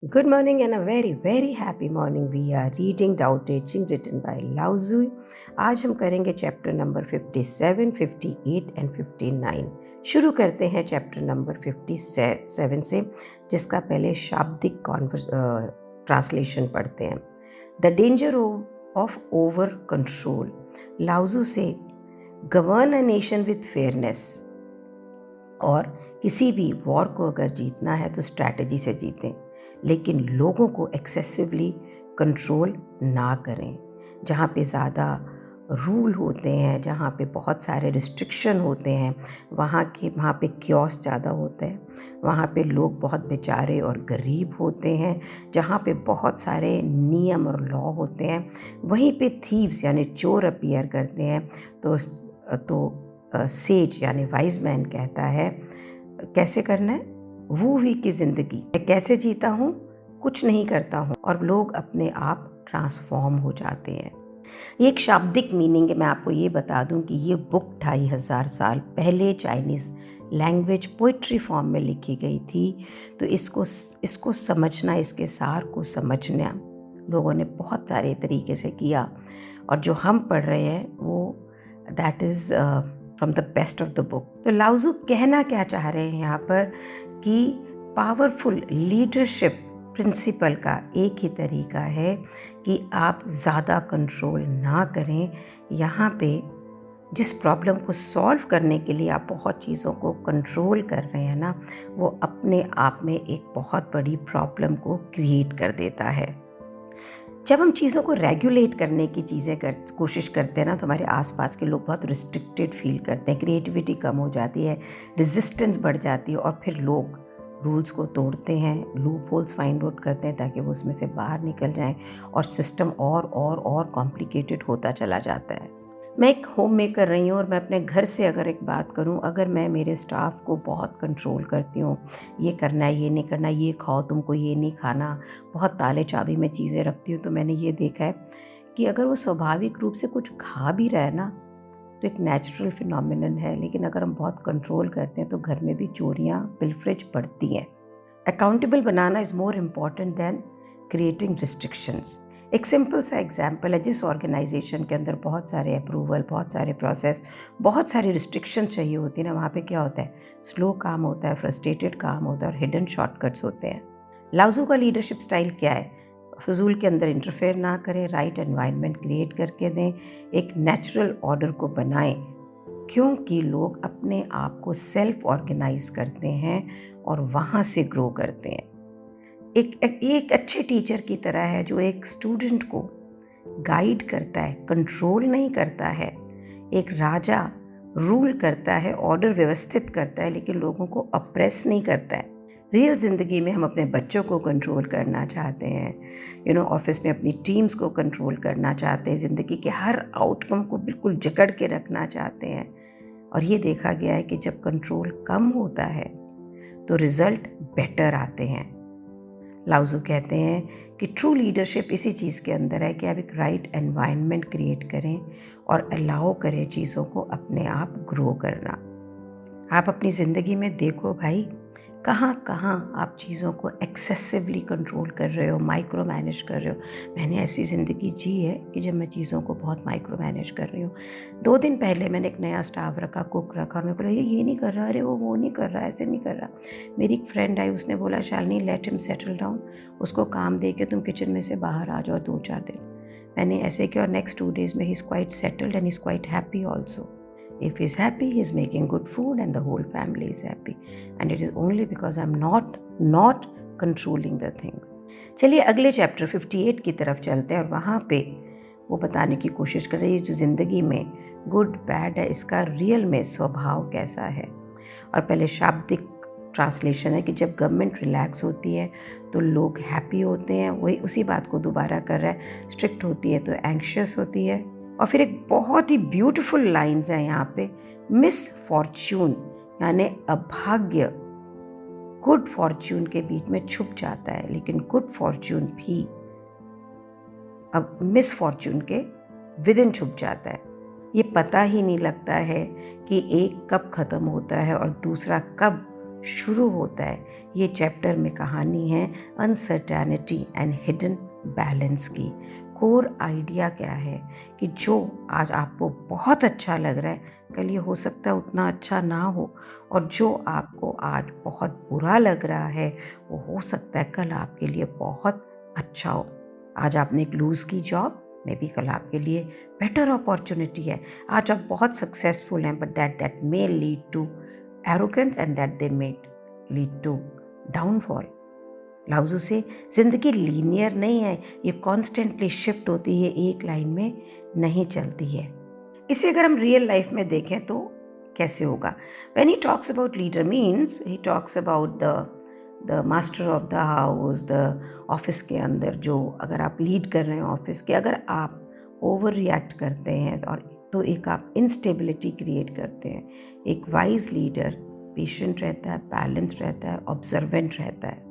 Good morning and a very very happy morning. We are reading Tao Te Ching written by Lao Tzu. आज हम करेंगे chapter number 57, 58 and 59। शुरू करते हैं chapter number 57 से, जिसका पहले शाब्दिक ट्रांसलेशन पढ़ते हैं। The danger of over control. लाओ त्ज़ू से govern a nation with fairness. और किसी भी वॉर को अगर जीतना है तो स्ट्रैटेजी से जीतें, लेकिन लोगों को एक्सेसिवली कंट्रोल ना करें। जहाँ पे ज़्यादा रूल होते हैं, जहाँ पे बहुत सारे रिस्ट्रिक्शन होते हैं, वहाँ पे क्योस ज़्यादा होता है। वहाँ पे लोग बहुत बेचारे और गरीब होते हैं। जहाँ पे बहुत सारे नियम और लॉ होते हैं, वहीं पे थीव्स यानी चोर अपीयर करते हैं। तो सेज यानी वाइज मैन कहता है कैसे करना है। वो वी की ज़िंदगी मैं कैसे जीता हूँ, कुछ नहीं करता हूँ, और लोग अपने आप ट्रांसफॉर्म हो जाते हैं। ये एक शाब्दिक मीनिंग है। मैं आपको ये बता दूं कि ये बुक 2500 साल पहले चाइनीज़ लैंग्वेज पोइट्री फॉर्म में लिखी गई थी। तो इसको समझना, इसके सार को समझना लोगों ने बहुत सारे तरीके से किया, और जो हम पढ़ रहे हैं वो that is from the best of the book. तो लाओ त्ज़ू कहना क्या चाह रहे हैं यहाँ पर कि पावरफुल लीडरशिप प्रिंसिपल का एक ही तरीका है कि आप ज़्यादा कंट्रोल ना करें। यहाँ पे जिस प्रॉब्लम को सॉल्व करने के लिए आप बहुत चीज़ों को कंट्रोल कर रहे हैं ना, वो अपने आप में एक बहुत बड़ी प्रॉब्लम को क्रिएट कर देता है। जब हम चीज़ों को रेगुलेट करने की कोशिश करते हैं ना, तो हमारे आसपास के लोग बहुत रिस्ट्रिक्टेड फील करते हैं, क्रिएटिविटी कम हो जाती है, रेजिस्टेंस बढ़ जाती है, और फिर लोग रूल्स को तोड़ते हैं, लूप होल्स फाइंड आउट करते हैं ताकि वो उसमें से बाहर निकल जाएं, और सिस्टम और कॉम्प्लिकेटेड होता चला जाता है। मैं एक होम मेकर रही हूँ, और मैं अपने घर से अगर एक बात करूँ, अगर मैं मेरे स्टाफ को बहुत कंट्रोल करती हूँ, ये करना है, ये नहीं करना, ये खाओ, तुमको ये नहीं खाना, बहुत ताले चाबी में चीज़ें रखती हूँ, तो मैंने ये देखा है कि अगर वो स्वाभाविक रूप से कुछ खा भी रहा है ना, तो एक नेचुरल फिनोमिनन है। लेकिन अगर हम बहुत कंट्रोल करते हैं तो घर में भी चोरियाँ पिलफरेज बढ़ती हैं। Accountable banana is more important than creating restrictions. एक सिंपल सा एग्जाम्पल है, जिस ऑर्गेनाइजेशन के अंदर बहुत सारे अप्रूवल, बहुत सारे प्रोसेस, बहुत सारी रिस्ट्रिक्शन चाहिए होती है ना, वहाँ पे क्या होता है, स्लो काम होता है, फ्रस्ट्रेटेड काम होता है, और हिडन शॉर्टकट्स होते हैं। लाओ त्ज़ू का लीडरशिप स्टाइल क्या है? फजूल के अंदर इंटरफेयर ना करें, राइट एनवायरनमेंट क्रिएट करके दें, एक नेचुरल ऑर्डर को बनाएं, क्योंकि लोग अपने आप को सेल्फ ऑर्गेनाइज करते हैं और वहाँ से ग्रो करते हैं। एक अच्छे टीचर की तरह है जो एक स्टूडेंट को गाइड करता है, कंट्रोल नहीं करता है। एक राजा रूल करता है, ऑर्डर व्यवस्थित करता है, लेकिन लोगों को अप्रेस नहीं करता है। रियल ज़िंदगी में हम अपने बच्चों को कंट्रोल करना चाहते हैं, ऑफिस में अपनी टीम्स को कंट्रोल करना चाहते हैं, ज़िंदगी के हर आउटकम को बिल्कुल जकड़ के रखना चाहते हैं। और ये देखा गया है कि जब कंट्रोल कम होता है तो रिज़ल्ट बेटर आते हैं। लाओ त्ज़ू कहते हैं कि ट्रू लीडरशिप इसी चीज़ के अंदर है कि आप एक राइट एनवायरनमेंट क्रिएट करें और अलाउ करें चीज़ों को अपने आप ग्रो करना। आप अपनी ज़िंदगी में देखो भाई, कहाँ कहाँ आप चीज़ों को एक्सेसिवली कंट्रोल कर रहे हो, माइक्रो मैनेज कर रहे हो। मैंने ऐसी ज़िंदगी जी है कि जब मैं चीज़ों को बहुत माइक्रो मैनेज कर रही हूँ। 2 दिन पहले मैंने एक नया स्टाफ रखा, कुक रखा, और मेरे को लगा ये नहीं कर रहा, अरे वो नहीं कर रहा, ऐसे नहीं कर रहा। मेरी एक फ्रेंड आई, उसने बोला Shalini let him settle down, उसको काम दे के तुम किचन में से बाहर आ जाओ 2-4 दिन। मैंने ऐसे किया, और नेक्स्ट 2 days में he is quite settled and is quite happy also. If he's happy, he's making good food and the whole family is happy. And it is only because I'm not controlling the things. चलिए अगले chapter 58 की तरफ चलते हैं, और वहाँ पे वो बताने की कोशिश कर रही है जो ज़िंदगी में गुड बैड है, इसका रियल में स्वभाव कैसा है। और पहले शाब्दिक ट्रांसलेशन है कि जब गवर्नमेंट रिलैक्स होती है तो लोग हैप्पी होते हैं, वही उसी बात को दोबारा कर रहा है। स्ट्रिक्ट होती है तो एंग्शियस होती है। और फिर एक बहुत ही ब्यूटीफुल लाइन्स है यहाँ पे, मिस फॉर्च्यून यानी अभाग्य गुड फॉर्च्यून के बीच में छुप जाता है, लेकिन गुड फॉर्च्यून भी अब मिस फॉर्च्यून के विद इन छुप जाता है। ये पता ही नहीं लगता है कि एक कब ख़त्म होता है और दूसरा कब शुरू होता है। ये चैप्टर में कहानी है अनसर्टेनिटी एंड हिडन बैलेंस की। कोर आइडिया क्या है कि जो आज आपको बहुत अच्छा लग रहा है कल ये हो सकता है उतना अच्छा ना हो, और जो आपको आज बहुत बुरा लग रहा है वो हो सकता है कल आपके लिए बहुत अच्छा हो। आज आपने एक लूज़ की जॉब, मे बी कल आपके लिए बेटर अपॉर्चुनिटी है। आज आप बहुत सक्सेसफुल हैं, but that may lead to arrogance and that they may lead to downfall. लाउज़ू से ज़िंदगी लीनियर नहीं है, ये कॉन्स्टेंटली शिफ्ट होती है, एक लाइन में नहीं चलती है। इसे अगर हम रियल लाइफ में देखें तो कैसे होगा? When he talks about leader means he talks about the master of the house, the office के अंदर जो अगर आप लीड कर रहे हैं ऑफिस के, अगर आप ओवर रिएक्ट करते हैं और तो एक आप इंस्टेबिलिटी क्रिएट करते हैं। एक वाइज लीडर पेशेंट रहता है, बैलेंस्ड रहता है, ऑब्जर्वेंट रहता है।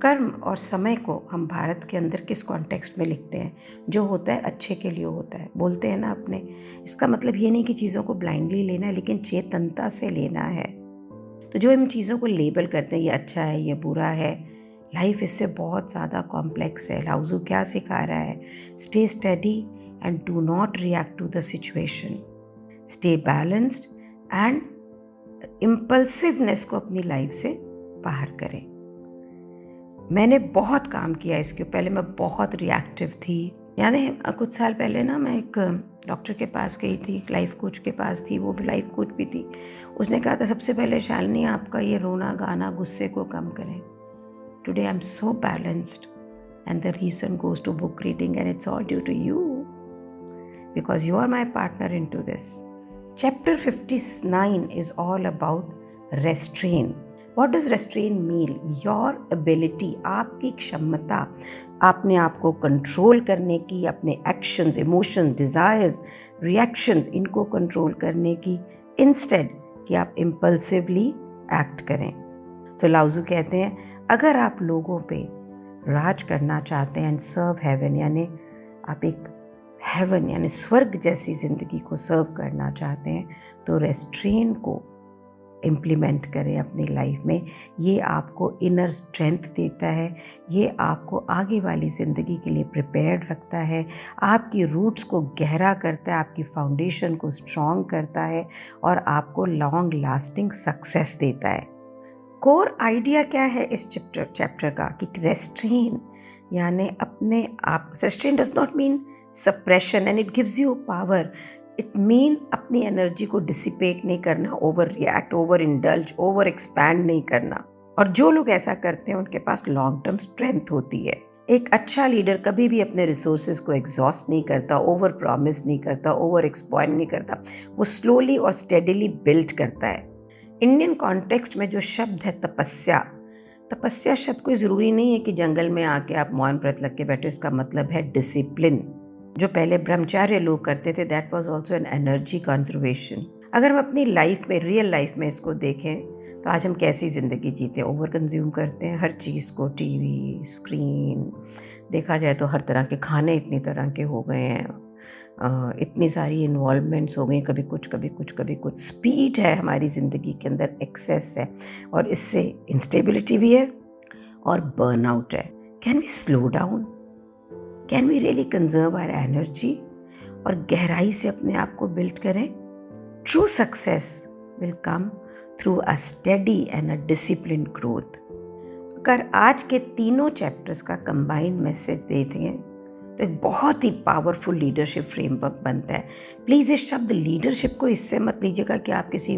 कर्म और समय को हम भारत के अंदर किस कॉन्टेक्स्ट में लिखते हैं? जो होता है अच्छे के लिए होता है, बोलते हैं ना अपने। इसका मतलब ये नहीं कि चीज़ों को ब्लाइंडली लेना है, लेकिन चेतनता से लेना है। तो जो इन चीज़ों को लेबल करते हैं, ये अच्छा है, ये बुरा है, लाइफ इससे बहुत ज़्यादा कॉम्प्लेक्स है। लाउज़ू क्या सिखा रहा है? Stay steady and do not react to the situation, stay balanced and impulsiveness को अपनी लाइफ से बाहर करें। मैंने बहुत काम किया इसके पहले, मैं बहुत रिएक्टिव थी। याद है कुछ साल पहले ना मैं एक डॉक्टर के पास गई थी, एक लाइफ कोच के पास थी, वो भी लाइफ कोच भी थी। उसने कहा था सबसे पहले शालिनी आपका ये रोना गाना गुस्से को कम करें। Today I am so balanced and the reason goes to book reading and it's all due to you because you are my partner in to this. Chapter 59 is all about restrain. What does restrain mean? Your ability, आपकी क्षमता अपने आप को control करने की, अपने actions, emotions, desires, reactions, इनको control करने की, इंस्टेड कि आप इम्पल्सिवली एक्ट करें। सो लाउज़ू कहते हैं अगर आप लोगों पे राज करना चाहते हैं एंड सर्व हेवन, यानी आप एक हेवन यानी स्वर्ग जैसी ज़िंदगी को सर्व करना चाहते हैं, तो रेस्ट्रेन को इम्प्लीमेंट करें अपनी लाइफ में। ये आपको इनर स्ट्रेंथ देता है, ये आपको आगे वाली ज़िंदगी के लिए प्रिपेयर्ड रखता है, आपकी रूट्स को गहरा करता है, आपकी फाउंडेशन को स्ट्रॉन्ग करता है और आपको लॉन्ग लास्टिंग सक्सेस देता है। कोर आइडिया क्या है इस चैप्टर का कि रेस्ट्रेन यानी अपने आप, restrain does not mean suppression and it gives you power. It means अपनी एनर्जी को डिसिपेट नहीं करना, over react, over indulge, over expand नहीं करना। और जो लोग ऐसा करते हैं उनके पास लॉन्ग टर्म स्ट्रेंथ होती है। एक अच्छा लीडर कभी भी अपने रिसोर्सेज को एग्जॉस्ट नहीं करता, ओवर प्रॉमिस नहीं करता, ओवर एक्सप्लॉइट नहीं करता, वो स्लोली और स्टेडिली बिल्ड करता है। इंडियन कॉन्टेक्स्ट में जो शब्द है तपस्या, तपस्या शब्द कोई ज़रूरी नहीं है कि जंगल में आके आप मौन व्रत लग के बैठो। इसका मतलब है डिसिप्लिन। जो पहले ब्रह्मचार्य लोग करते थे, that was also an energy conservation. अगर हम अपनी लाइफ में, रियल लाइफ में इसको देखें तो आज हम कैसी ज़िंदगी जीते हैं? ओवर कंज्यूम करते हैं हर चीज़ को, टीवी, स्क्रीन, देखा जाए तो हर तरह के खाने इतनी तरह के हो गए हैं, इतनी सारी इन्वॉल्वमेंट्स हो गई, कभी कुछ कभी कुछ कभी कुछ। स्पीड है हमारी ज़िंदगी के अंदर, एक्सेस है, और इससे इंस्टेबिलिटी भी है और बर्नआउट है। Can we slow down? Can we really conserve our energy और गहराई से अपने आप को बिल्ड करें? True success will come through a steady and a discipline growth. अगर आज के तीनों चैप्टर्स का कंबाइंड मैसेज देखें तो एक बहुत ही पावरफुल लीडरशिप फ्रेमवर्क बनता है। प्लीज़ इस शब्द लीडरशिप को इससे मत लीजिएगा कि आप किसी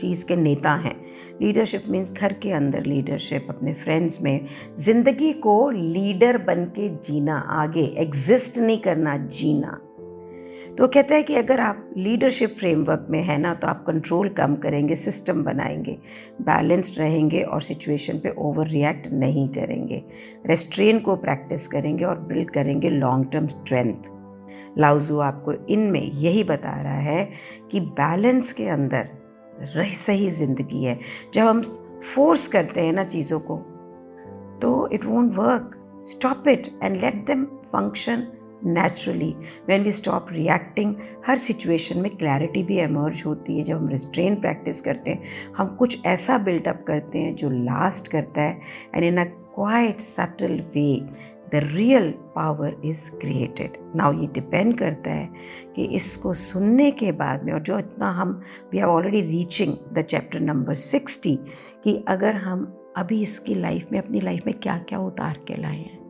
चीज़ के नेता हैं। लीडरशिप मीन्स घर के अंदर लीडरशिप, अपने फ्रेंड्स में, ज़िंदगी को लीडर बन के जीना, आगे एग्जिस्ट नहीं करना, जीना। तो कहता है कि अगर आप लीडरशिप फ्रेमवर्क में है ना, तो आप कंट्रोल कम करेंगे, सिस्टम बनाएंगे, बैलेंस्ड रहेंगे और सिचुएशन पे ओवर रिएक्ट नहीं करेंगे, रेस्ट्रेन को प्रैक्टिस करेंगे और बिल्ड करेंगे लॉन्ग टर्म स्ट्रेंथ। लाउज़ू आपको इनमें यही बता रहा है कि बैलेंस के अंदर सही ज़िंदगी है। जब हम फोर्स करते हैं ना चीज़ों को तो it won't work. Stop it and let them function naturally when we stop reacting, हर सिचुएशन में क्लैरिटी भी एमर्ज होती है। जब हम रिस्ट्रेन प्रैक्टिस करते हैं, हम कुछ ऐसा बिल्डअप करते हैं जो लास्ट करता है, and in a quite subtle way the real power is created. Now ये डिपेंड करता है कि इसको सुनने के बाद में, और जो इतना हम we are already reaching the chapter number 60, कि अगर हम अभी इसकी लाइफ में, अपनी लाइफ में क्या क्या उतार के लाए हैं।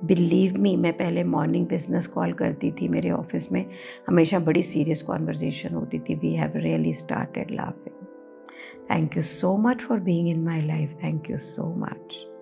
बिलीव मी, मैं पहले मॉर्निंग बिजनेस कॉल करती थी, मेरे ऑफिस में हमेशा बड़ी सीरियस कॉन्वर्जेशन होती थी। We have really started laughing. Thank you so much for being in my life. Thank you so much.